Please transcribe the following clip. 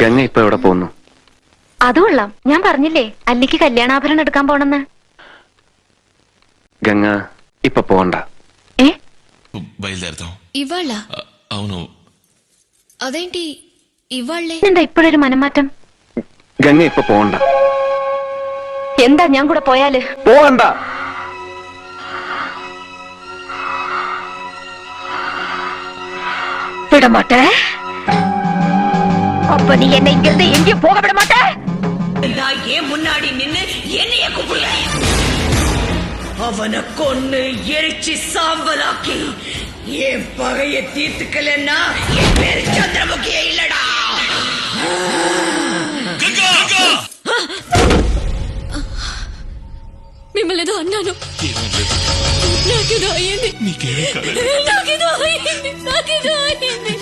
ഗംഗ ഇപ്പൊ എവിടെ പോകുന്നു? അത് കൊള്ളാം. ഞാൻ പറഞ്ഞില്ലേ അല്ലിക്ക് കല്യാണാഭരണം എടുക്കാൻ പോണെന്ന്. గంగ ఇప్ప పోండా. ఏ బయలుదేరతాం ఇవాళ? అవును. అదేంటి ఇవాళ్లే? എന്താ ഇപ്പോഴൊരു മനംമാറ്റം? ഗംഗ ഇപ്പ പോണ്ട. എന്താ ഞാൻ കൂടെ പോയാല്? പോകണ്ട. വിടമാട്ടെ. அப்ப நீ என்ன இங்க இருந்து எங்கேயும் போக விட மாட்டே. ஏன் முன்னாடி நின்னு என்னைய கூப்பிடுற? அவனை கொன்னு எரிச்சு சாம்பலாக்கி என் பகைய தீர்த்துக்கலன்னா என் பேரு சந்திரமுகியே இல்லடா. మిమ్మల్ని ఏదో అన్నాను. నాకేదో అయ్యింది. నాకేదో అయ్యింది.